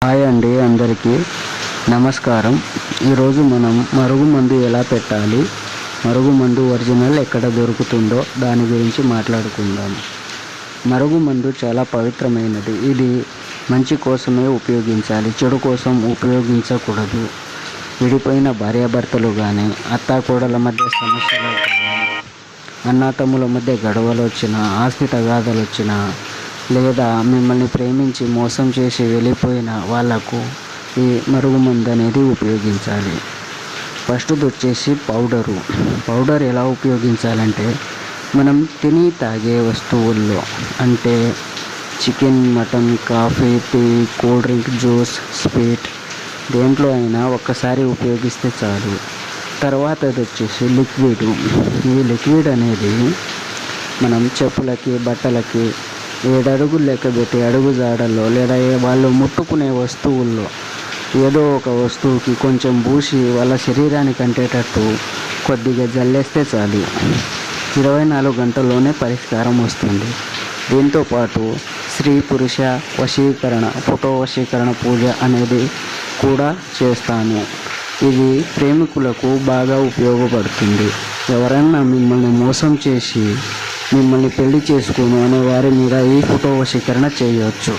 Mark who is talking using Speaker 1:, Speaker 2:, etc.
Speaker 1: Hi అండి, అందరికీ నమస్కారం. ఈరోజు మనం మరుగుమందు ఎలా పెట్టాలి, మరుగుమందు ఒరిజినల్ ఎక్కడ దొరుకుతుందో దాని గురించి మాట్లాడుకుందాం. మరుగుమందు చాలా పవిత్రమైనది. ఇది మంచి కోసమే ఉపయోగించాలి, చెడు కోసం ఉపయోగించకూడదు. విడిపోయిన భార్యాభర్తలు కానీ, అత్తాకోడల మధ్య సమస్యలు కానీ, అన్నాతమ్ముల మధ్య గొడవలు వచ్చినా, ఆస్తి తగాదాలు వచ్చినా, లేదా మిమ్మల్ని ప్రేమించి మోసం చేసి వెళ్ళిపోయిన వాళ్లకు ఈ మరుగుమందు అనేది ఉపయోగించాలి. ఫస్ట్ వచ్చేసి పౌడర్ ఎలా ఉపయోగించాలంటే, మనం తిని తాగే వస్తువుల్లో అంటే chicken, mutton, coffee, tea, cool drink, juice, sweet దేంట్లో అయినా ఒక్కసారి ఉపయోగిస్తే చాలు. తర్వాత అది వచ్చేసి లిక్విడ్. ఈ లిక్విడ్ అనేది మనం చెప్పులకి, బట్టలకి 7 అడుగులు లెక్కబెట్టి అడుగు జాడల్లో లేదా వాళ్ళు ముట్టుకునే వస్తువుల్లో ఏదో ఒక వస్తువుకి కొంచెం పూసి వాళ్ళ శరీరానికి అంటేటట్టు కొద్దిగా జల్లేస్తే చాలు. 24 గంటల్లోనే పరిష్కారం వస్తుంది. దీంతోపాటు స్త్రీ పురుష వశీకరణ, ఫోటో వశీకరణ పూజ అనేది కూడా చేస్తాను. ఇది ప్రేమికులకు బాగా ఉపయోగపడుతుంది. ఎవరైనా మిమ్మల్ని మోసం చేసి మిమ్మల్ని పెళ్లి చేసుకోను అనే వారి మీద ఈ ఫోటో వశీకరణ చేయవచ్చు.